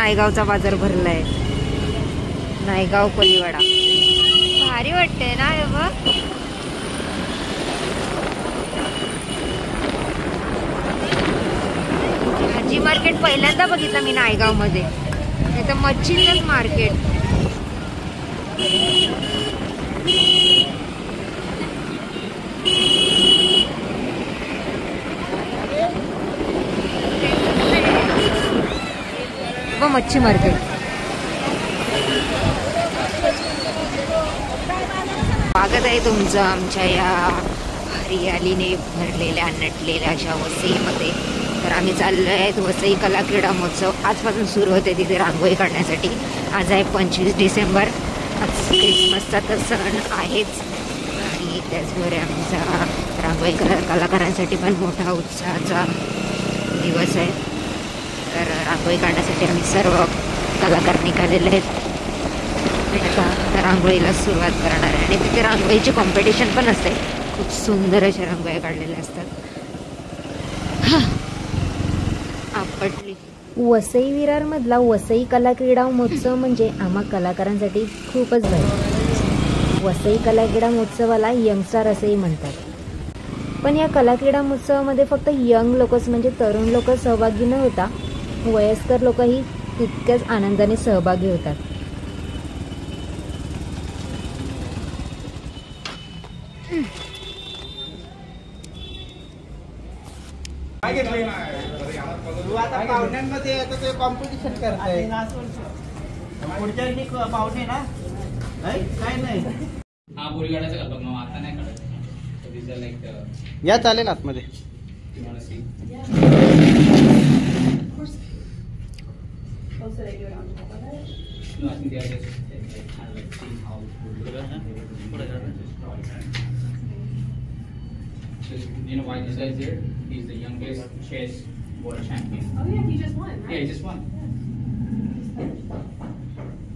नायगावचा बाजार भरलाय. नायगाव कोलीवाडा भारी वाटतंय ना हे बघ. भाजी मार्केट पहिल्यांदा बघितलं मी नायगाव मध्ये. इथं मच्छीचंच मार्केट. मच्छी मार्केट. स्वागत आहे तुमचं आमच्या या हरियालीने भरलेल्या नटलेल्या अशा वसईमध्ये. तर आम्ही चाललो आहेत वसई कला क्रीडा महोत्सव. आजपासून सुरू होते तिथे रांगोळी काढण्यासाठी. आज आहे 25 डिसेंबर. आज क्रिसमसचा तर सण आहेच आणि त्याचबरोबर आमचा रांगोळी कलाकारांसाठी पण मोठा उत्साहाचा दिवस आहे. तर रांगोळी काढण्यासाठी आम्ही सर्व कलाकार निघालेले आहेत. आता रांगोळीला सुरुवात करणार आहे आणि तिथे रांगोळीची कॉम्पिटिशन पण असते. खूप सुंदर अशा रांगोळ्या काढलेल्या असतात. आपटली. वसई विरारमधला वसई कला क्रीडा महोत्सव म्हणजे आम्हा कलाकारांसाठी खूपच भारी. वसई कला क्रीडा महोत्सवाला यंगस्टार असेही म्हणतात. पण या कला क्रीडा महोत्सवामध्ये फक्त यंग लोकच म्हणजे तरुण लोक सहभागी न होता वयस्कर लोकही तितक्याच आनंदाने सहभागी होतात. पाहुण्यांमध्ये कॉम्पिटिशन करताय पाहुणे ना काय नाही. या चालेल आतमध्ये. You know why this guy's here? He's the youngest chess world champion. Oh yeah, he just won, right? Yeah, he just won.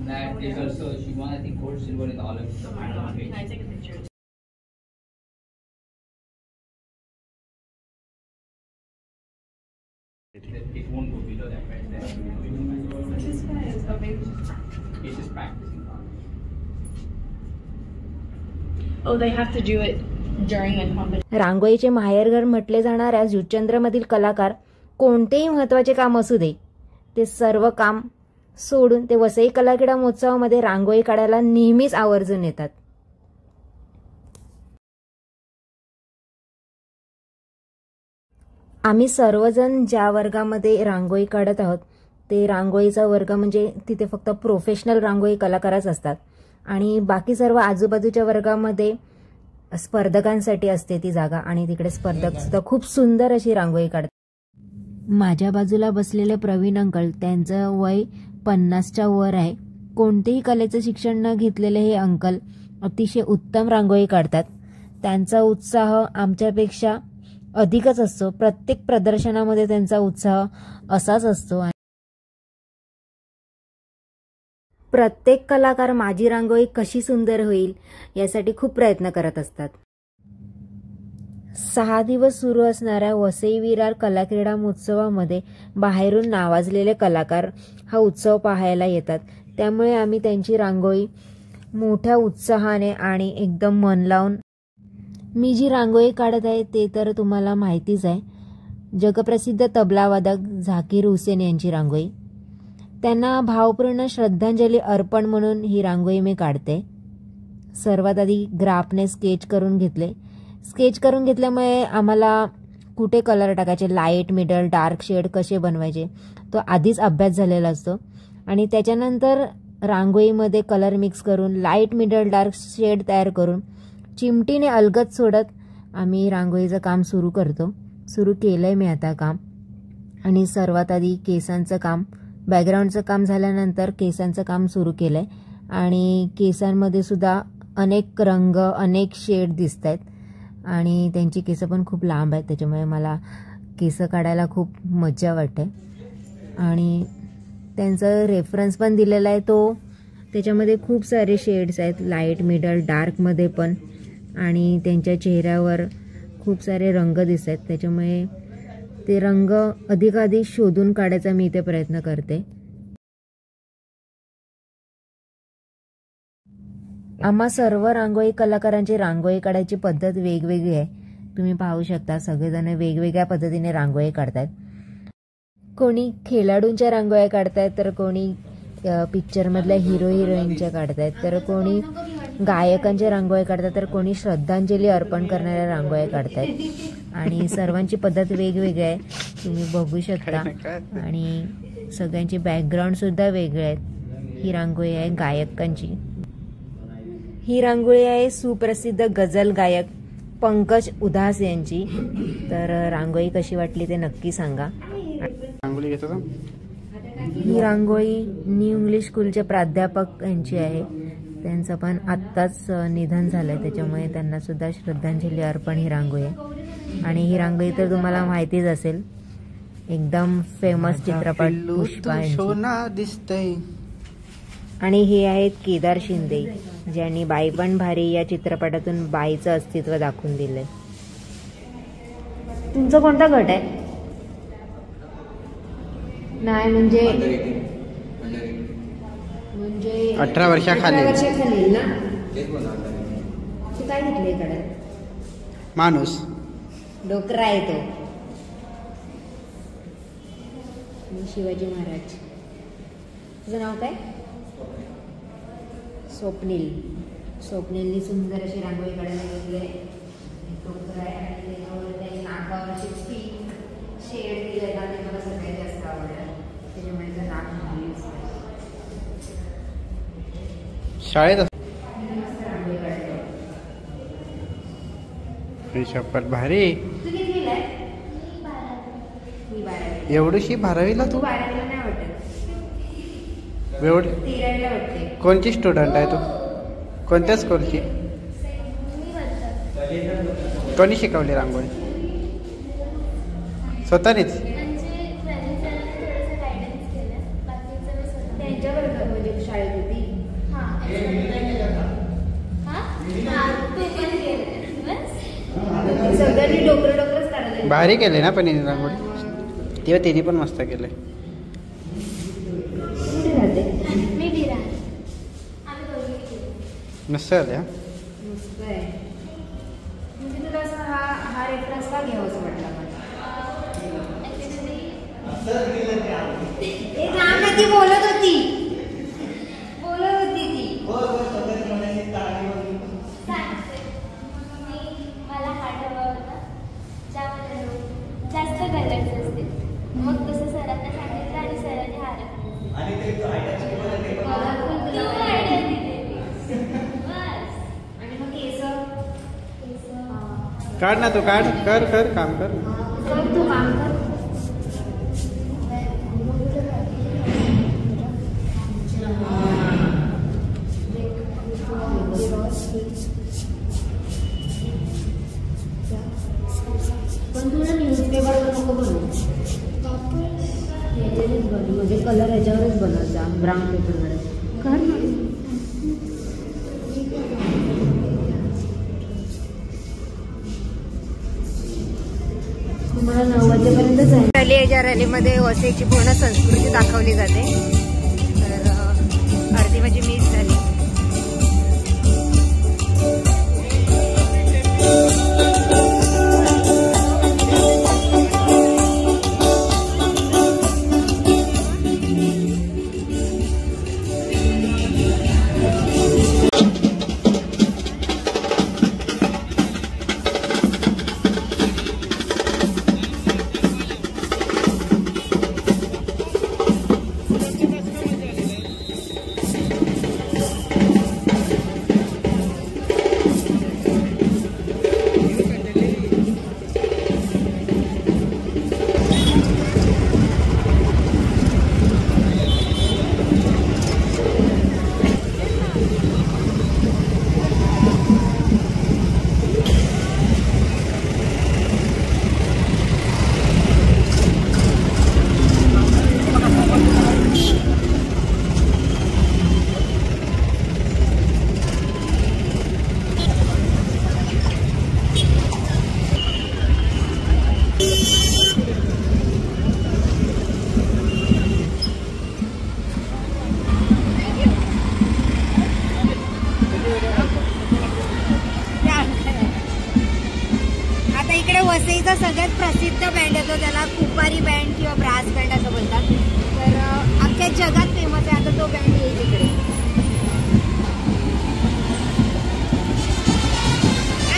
That is also, she won I think gold, silver in the Olympics. Oh my god, can I take a picture? It won't go below that right there. This guy is, oh maybe He's just practicing. oh they have to do it during the competition. रांगोळीचे माहेरघर म्हटले जाणाऱ्या जुचंद्रमधील कलाकार कोणतेही महत्त्वाचे काम असू दे ते सर्व काम सोडून ते वसई कला क्रीडा महोत्सवामध्ये रांगोळी काढायला नेहमीच आवर्जून येतात. आम्ही सर्वजण ज्या वर्गामध्ये रांगोळी काढत आहोत ते रांगोळीचा वर्ग म्हणजे तिथे फक्त प्रोफेशनल रांगोळी कलाकारच असतात आणि बाकी सर्व आजूबाजूच्या वर्गामध्ये स्पर्धकांसाठी असते ती जागा आणि तिकडे स्पर्धक सुद्धा खूप सुंदर अशी रांगोळी काढतात. माझ्या बाजूला बसलेले प्रवीण अंकल त्यांचं वय 50च्या वर आहे. कोणतेही कलेचं शिक्षण न घेतलेले हे अंकल अतिशय उत्तम रांगोळी काढतात. त्यांचा उत्साह आमच्यापेक्षा अधिकच असतो. प्रत्येक प्रदर्शनामध्ये त्यांचा उत्साह असाच असतो. प्रत्येक कलाकार माझी रांगोळी कशी सुंदर होईल यासाठी खूप प्रयत्न करत असतात. 6 दिवस सुरू असणाऱ्या वसई विरार कला क्रीडा महोत्सवामध्ये बाहेरून नावाजलेले कलाकार हा उत्सव पाहायला येतात. त्यामुळे आम्ही त्यांची रांगोळी मोठ्या उत्साहाने आणि एकदम मन लावून. मी जी रांगोळी काढत आहे ते तर तुम्हाला माहितीच आहे. जगप्रसिद्ध तबलावादक झाकीर हुसेन यांची रांगोळी. त्यांना भावपूर्ण श्रद्धांजली अर्पण म्हणून ही रांगोळी मी काढते. सर्वात आधी ग्राफने स्केच करून घेतले. स्केच करून घेतल्यामुळे आम्हाला कुठे कलर टाकायचे, लाईट मिडल डार्क शेड कसे बनवायचे तो आधीच अभ्यास झालेला असतो आणि त्याच्यानंतर रांगोळीमध्ये कलर मिक्स करून लाईट मिडल डार्क शेड तयार करून चिमटीने अलगद सोडत आम्ही रांगोळीचं काम सुरू करतो. सुरू केलंय मी आता काम. आणि सर्वात आधी केसांचं काम, बॅकग्राऊंडचं काम झाल्यानंतर केसांचं काम सुरू केलंय आणि केसांमध्ये सुद्धा अनेक रंग अनेक शेड दिसत आहेत आणि त्यांची केस पण खूप लांब आहेत त्याच्यामुळे मला केस काढायला खूप मजा वाटते. आणि त्यांचा रेफरन्स पण दिलेला आहे तो त्याच्यामध्ये खूप सारे शेड्स आहेत लाईट मिडल डार्कमध्ये पण आणि त्यांच्या चेहऱ्यावर खूप सारे रंग दिसत आहेत त्याच्यामुळे ते रंग अधिकाधिक शोधून काढायचा मी इथे प्रयत्न करते. आम्हा सर्व रांगोळी कलाकारांची रांगोळी काढायची पद्धत वेगवेगळी आहे. तुम्ही पाहू शकता सगळेजण वेगवेगळ्या पद्धतीने रांगोळी काढतात. कोणी खेळाडूंच्या रांगोळ्या काढतायत, तर कोणी पिक्चरमधल्या हिरो हिरोईनच्या काढतायत, तर कोणी गायकांच्या रांगोळ्या काढतात, तर कोणी श्रद्धांजली अर्पण करणाऱ्या रांगोळ्या काढतायत. आणि सर्वांची पद्धत वेगवेगळी आहे, तुम्ही बघू शकता. आणि सगळ्यांचे बॅकग्राऊंड सुद्धा वेगळे आहेत. ही रांगोळी आहे गायकांची. ही रांगोळी आहे सुप्रसिद्ध गझल गायक पंकज उधास यांची. तर रांगोळी कशी वाटली ते नक्की सांगा. रांगोळी घेतो का? ही रांगोळी न्यू इंग्लिश स्कूलचे प्राध्यापक यांची आहे. त्यांचं पण आत्ताच निधन झालंय, त्याच्यामुळे त्यांना सुद्धा श्रद्धांजली अर्पण ही रांगोळी आहे. आणि ही रांगोळी तर तुम्हाला माहितीच असेल, एकदम फेमस चित्रपट पुष्पा दिसतंय. आणि हे आहेत केदार शिंदे, ज्यांनी बाई पण भारी या चित्रपटातून बाईचं अस्तित्व दाखवून दिलंय. तुमचा कोणता गट आहे? नाही म्हणजे 18 वर्षाखाली. 18 वर्षाखाली ना. तू काय घेतलंय इकडे? माणूस डोकरा आहे तो. शिवाजी महाराज. तुझं नाव काय? स्वप्नील. स्वप्नीलनी सुंदर अशी रांगोळी काढायला घेतली. डोकरा आहे आणि त्याच्यावर त्याच्या नाकावर अशी शेड दिलंय ना, ते मला सगळ्यात जास्त आवडलं. त्याच्यामुळे तर नाक घालून शाळेत शपथ भारी. एवढीशी 12वीला तू? 12वीला नाही वाटत. एवढी 13वीला वाटते. कोणची स्टुडंट आहे तू? कोणत्या स्कूलची? कोणी शिकवली रांगोळी? स्वतःनीच? त्यांच्याबरोबर म्हणजे शाळेत होती. सगळ्यांनी डोकरच काढलं. भारी केले ना पण हिने रांगोळी. तेव्हा तिने पण मस्त केले. मस्त आले. मस्त आहे. म्हणजे तुला असं हा रेफरन्स का घ्यावाच वाटला मला? ती बोलत होती ती. मला हार्ट हवा होता, ज्यामध्ये जास्त कलर्स असतील. मग तसं सरांना सांगितलं आणि सरांनी हार आणि मग केस काढ ना तू, काढ. कर काम कर. तू काम कर. पण तुला न्यूजपेपरवर नको बनवू. याच्यावरच बनव, म्हणजे कलर याच्यावरच बनवता ब्राऊन पेपरवर. कर ना. मला 9 वाजेपर्यंतच आहे. या रॅलीमध्ये वसईची पूर्ण संस्कृती दाखवली जाते. तर अर्धी माझी मिस झाली. मुंबईचा सगळ्यात प्रसिद्ध बँड येतो त्याला कुपारी बँड किंवा ब्रास बँड असं बोलतात. तर अख्ख्या जगात फेमस आहे. आता तो बँड येईल तिकडे.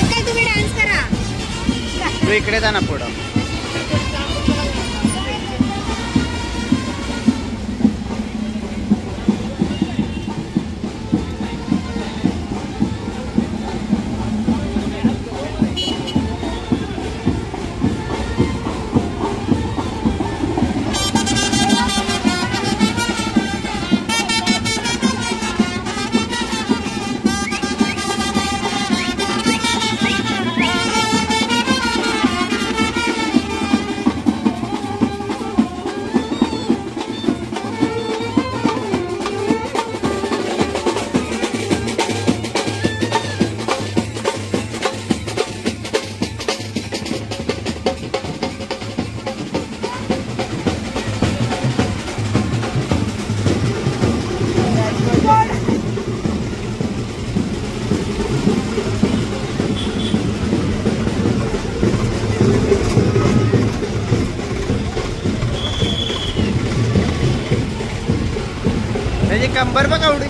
अंकल तुम्ही डान्स करा. तू इकडे जा ना पुढं. त्याची कंबर बघ आवडी.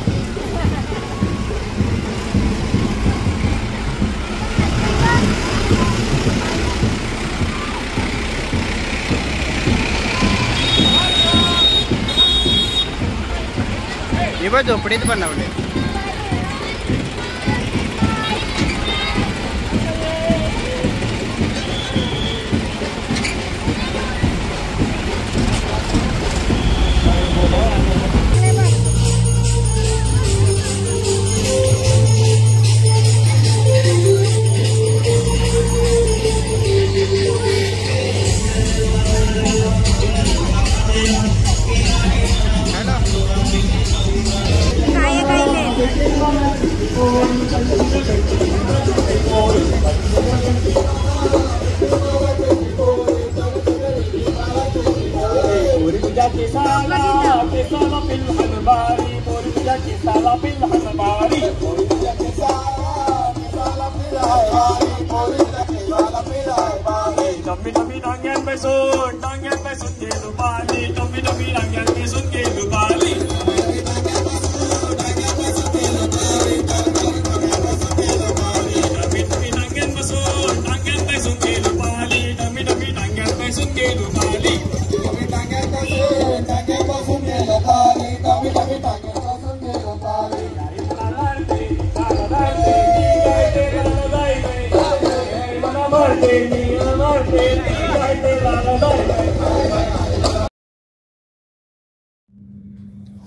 हे बघ झोपडीत बनवले.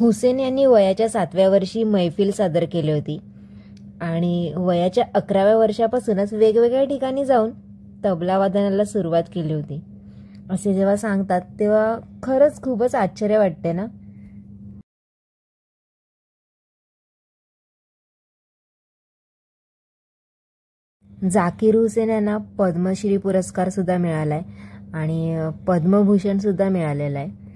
हुसेन यांनी वयाच्या 7व्या वर्षी मैफिल सादर केली होती आणि वयाच्या 11व्या वर्षापासूनच वेगवेगळ्या ठिकाणी जाऊन तबला वादनाला सुरुवात केली होती असे जेव्हा सांगतात तेव्हा खरंच खूपच आश्चर्य वाटते ना. जाकीर हुसेन यांना पद्मश्री पुरस्कार सुद्धा मिळालाय आणि पद्मभूषण सुद्धा मिळालेला आहे.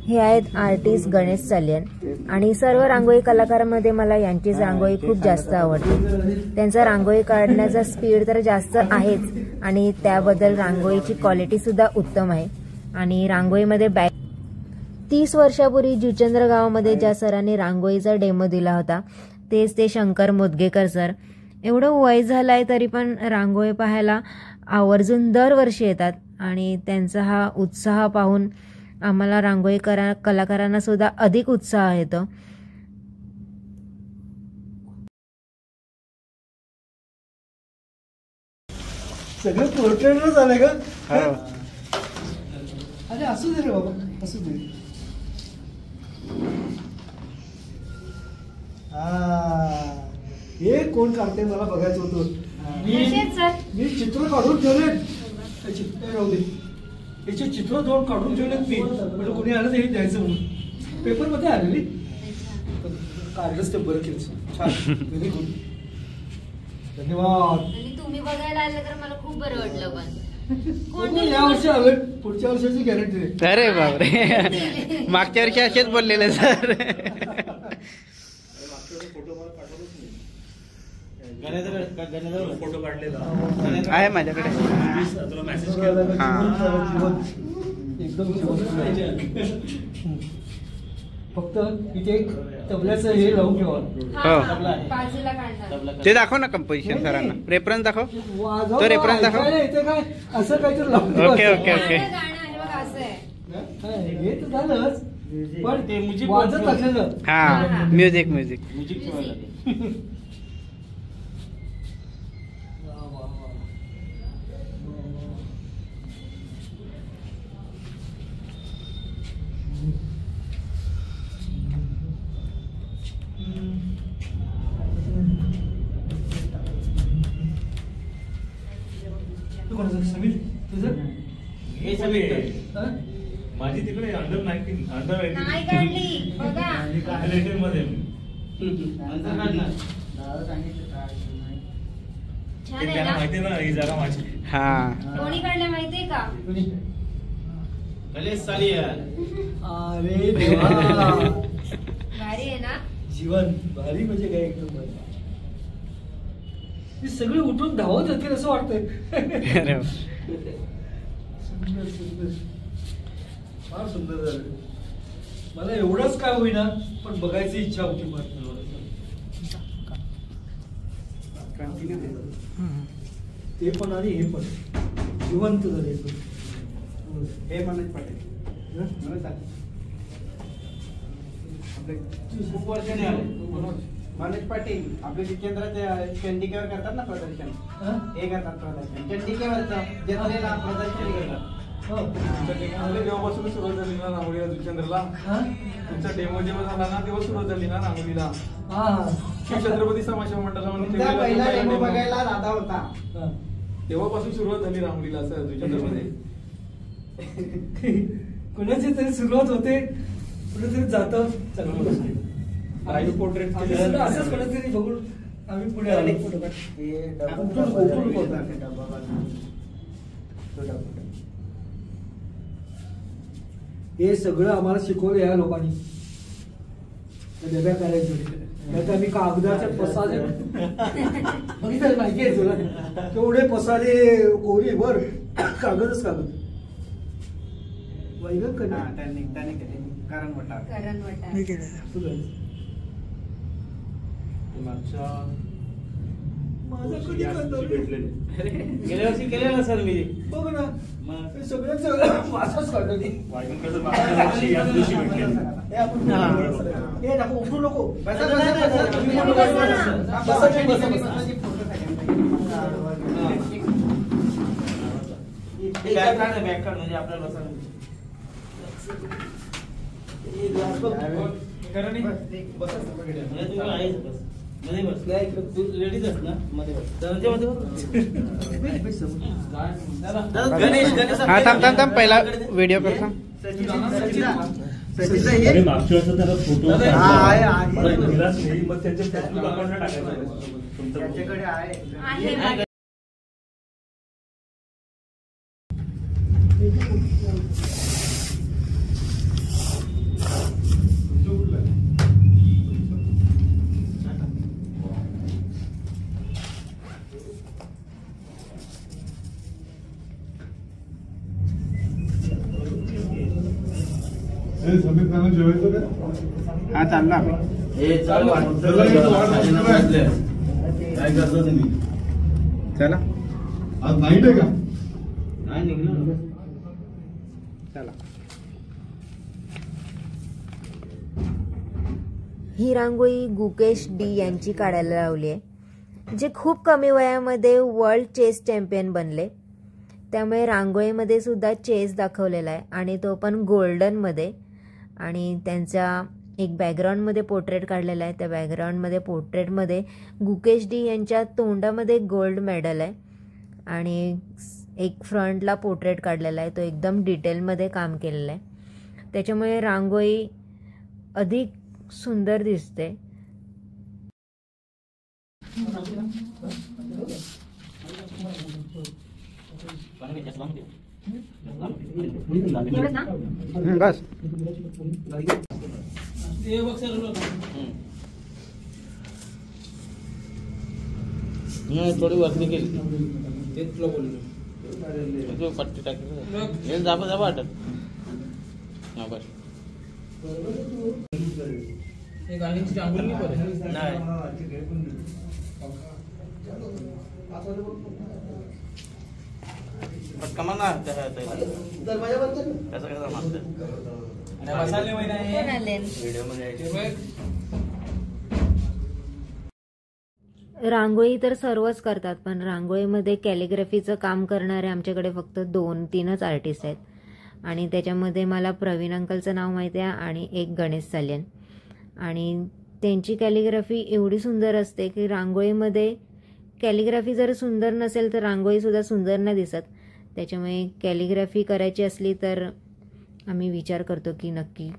हे आहेत आर्टिस्ट गणेश चालियन आणि सर्व रांगोळी कलाकारांमध्ये मला यांचीच रांगोळी खूप जास्त आवडते. त्यांचा रांगोळी काढण्याचा स्पीड तर जास्त आहेच आणि त्याबद्दल रांगोळीची क्वालिटी सुद्धा उत्तम आहे. आणि रांगोळीमध्ये 30 वर्षापूर्वी जुचंद्र गावामध्ये ज्या सरांनी रांगोळीचा डेमो दिला होता तेच ते शंकर मोदगेकर सर. एवढं वय झालंय तरी पण रांगोळी पाहायला आवर्जून दरवर्षी येतात आणि त्यांचा हा उत्साह पाहून आम्हाला रांगोळी कलाकारांना सुद्धा अधिक उत्साह येतो. सगळं पोर्ट्रेट झालं का? अरे असू दे रे बाबा, असू दे. हे कोण काढते मला बघायचं होतं. मी चित्र काढून ठेवले. राहू दे, याचे चित्र दोन काढून ठेवलेत मी. म्हणजे कोणी आलं तर हे द्यायचं म्हणून पेपर मध्ये आलेली. काढलंच ते बरं केलं. छान, व्हेरी गुड. धन्यवाद. आणि तुम्ही बघायला आलं तर मला खूप बरं वाटलं. पण या वर्षी आलं, पुढच्या वर्षाची गॅरंटी आहे. अरे बापरे, मागच्या वर्षी असेच बोललेले सर. फोटो काढलेला आहे माझ्याकडे. तुला मेसेज केला. एकदम फक्त इथे एक तबल्याचं हे लावून ठेवा. बाजूला काढणार. ते दाखव ना कंपोजिशन सरांना. रेफरन्स दाखव. वाजव, तो रेफरन्स दाखव. ऐकायला येते काय असं काहीतरी लावून ठेवा. Okay okay okay. गाणं आहे बघा, असं आहे. हे तर झालंच, पण ते म्युझिक वाजत असलेलं. हा, म्युझिक म्युझिक. वा, वा, वा. तू कोणाचं समीर तुझं? हे सगळे हा? माझी तिकडे अंडर-19 नाही काढली बघा. मध्ये छान आहे त्यांना ना. माहिती ना ही जागा माझी. हा, कोणी काढल्या माहितीये का? कोणी? साली अरे देवा. भारी आहे ना. जीवन भारी म्हणजे काय एकदम भारी. हे सगळे उठून धावत होते असं वाटतंय. अरे वा. सुंदर सुंदर, फार सुंदर झालं. मला एवढंच काय होईना पण बघायची इच्छा होती. ते पण आणि हे पण जिवंत झाले. हे मनोज पाटील. खूप वर्षाने आले. मनोज पाटील आपले केंद्रात चंडिकेवर करतात ना प्रदर्शन. हे करतात प्रदर्शन चंडिकेवरचं जत्रेला प्रदर्शन करतात. जेव्हापासून सुरुवात झाली ना रांगोळीला जुचंद्रला, तुमचा डेमो जेव्हा झाला ना तेव्हा सुरुवात झाली ना रांगोळीला. छत्रपती समाज मंडळामध्ये पहिला डेमो बघायला दादा होता. तेव्हापासून सुरुवात झाली रांगोळीला असं जुचंद्रमध्ये. कोणाची तरी सुरुवात होते, कुठेतरी जातं. लाईव्ह पोर्ट्रेट असंच कोणातरी बघून आम्ही पुढे आलो. हे सगळं आम्हाला शिकवलं या लोकांनी. डब्या करायच्या आम्ही कागदाच्या पसारे बघितलं माहिती आहे तुला. तेवढे पसारे कोरी वर कागदच कागद. वैगन कारण माझं कधी भेटलेले गेल्या वर्षी केलेलं सर मी. बघ ना, सगळ्यांचं माझाच काढलं. याच दिवशी भेटले. हे नको उठू नको. बॅक म्हणजे आपल्याला हा थांब थांब थांब पहिला व्हिडिओ करतो. मागच्या वर्षी त्याला फोटो मग त्यांचे त्यांच्याकडे आहे. हा चालला. काय करता तुम्ही? चला आज नाईट आहे का? नाही निघलो. चला. ही रांगोळी गुकेश डी यांची काढायला लावली आहे, जे खूप कमी वयामध्ये वर्ल्ड चेस चॅम्पियन बनले. त्यामुळे रांगोळीमध्ये सुद्धा चेस दाखवलेला आहे आणि तो पण गोल्डनमध्ये. आणि त्यांचा एक बॅकग्राऊंडमध्ये पोर्ट्रेट काढलेला आहे. त्या बॅकग्राऊंडमध्ये पोर्ट्रेटमध्ये गुकेश डी यांच्या तोंडामध्ये गोल्ड मेडल आहे आणि एक फ्रंटला पोर्ट्रेट काढलेला आहे. तो एकदम डिटेलमध्ये काम केलेलं आहे. त्याच्यामुळे रांगोळी अधिक सुंदर दिसते. बस थोडी वरती केली ते तुला बोललो पट्टी टाकली जाबा जाबा वाटत हा बस गाडीची टांगून नाही पटकमा ना दरवाजा बंद कर कसं कसं मारतं आणि बसायला महिना व्हिडिओ मध्ये रांगोळी तर सर्वच करतात, पण रांगोळीमध्ये कॅलिग्राफीचं काम करणारे आमच्याकडे फक्त 2-3च आर्टिस्ट आहेत. आणि त्याच्यामध्ये मला प्रवीण अंकलचं नाव माहिती आहे आणि एक गणेश सालियन. आणि त्यांची कॅलिग्राफी एवढी सुंदर असते की रांगोळीमध्ये कॅलिग्राफी जर सुंदर नसेल तर रांगोळीसुद्धा सुंदर नाही दिसत. त्याच्यामुळे कॅलिग्राफी करायची असली तर आम्ही विचार करतो की नक्की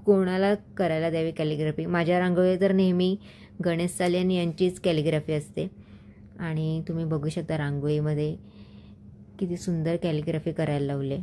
कोणाला करायला द्यावी कॅलिग्राफी. माझ्या रांगोळी तर नेहमी गणेश सालियन यांचीच कॅलिग्राफी असते. आणि तुम्ही बघू शकता रांगोळीमध्ये किती सुंदर कॅलिग्राफी करायला लावले.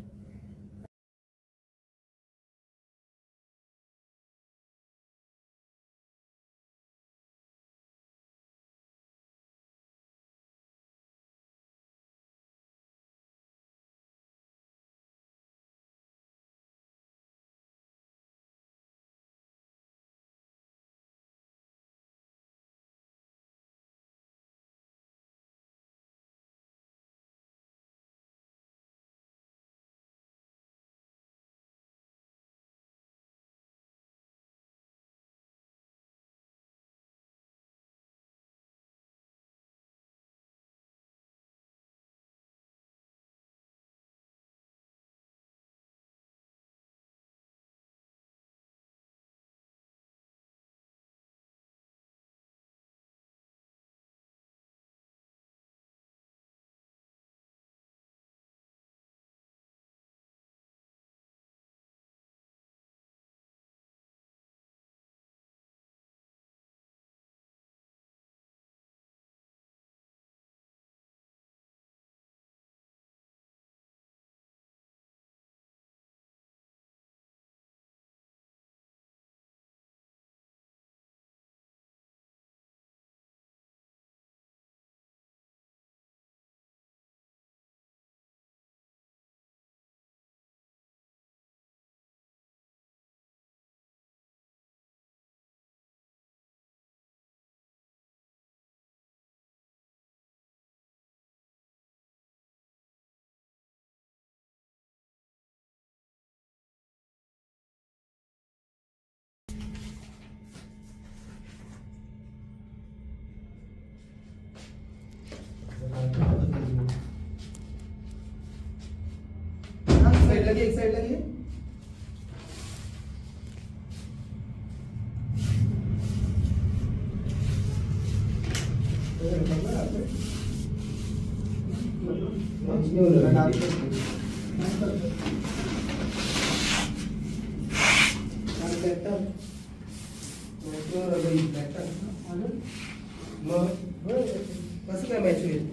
एक साइड लगी कसं काय मॅच होईल.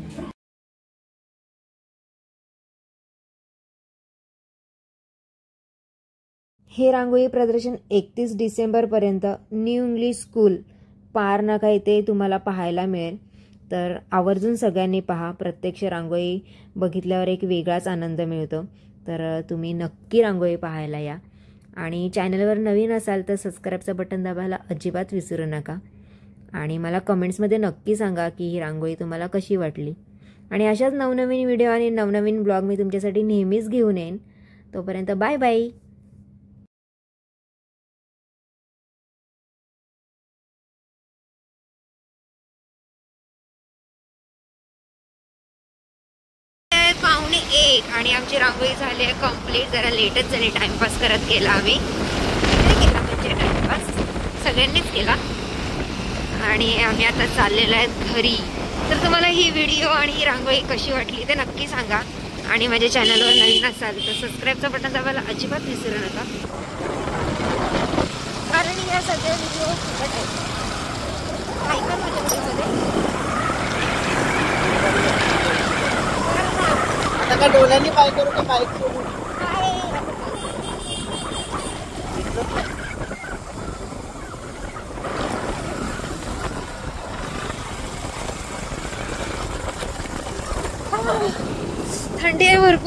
हे रांगोळी प्रदर्शन 31 डिसेंबरपर्यंत न्यू इंग्लिश स्कूल पार नाका येथे तुम्हाला पाहायला मिळेल. तर आवर्जून सगळ्यांनी पहा. प्रत्यक्ष रांगोळी बघितल्यावर एक वेगळाच आनंद मिळतो. तर तुम्ही नक्की रांगोळी पाहायला या. आणि चॅनलवर नवीन असाल तर सबस्क्राईबचं बटन दाबायला अजिबात विसरू नका. आणि मला कमेंट्समध्ये नक्की सांगा की ही रांगोळी तुम्हाला कशी वाटली. आणि अशाच नवनवीन व्हिडिओ आणि नवनवीन ब्लॉग मी तुमच्यासाठी नेहमीच घेऊन येईन. तोपर्यंत बाय बाय. पावणे 1 आणि आमची रांगोळी झाली आहे कंप्लीट. जरा लेटच झाली, टाइमपास करत केला आम्ही. केला म्हणजे टाइमपास सगळ्यांनीच केला. आणि आम्ही आता चाललेलो आहेत घरी. तर तुम्हाला ही व्हिडिओ आणि ही रांगोळी कशी वाटली ते नक्की सांगा. आणि माझ्या चॅनलवर नवीन असाल तर सबस्क्राईबचं बटन दाबायला अजिबात विसरू नका, कारण या सगळ्या व्हिडिओ फुकट आहेत. ऐका माझ्या व्हिडिओमध्ये. आता का डोळ्यांनी पाय करू का बाईक सोडू? थंडी आहे भरपूर.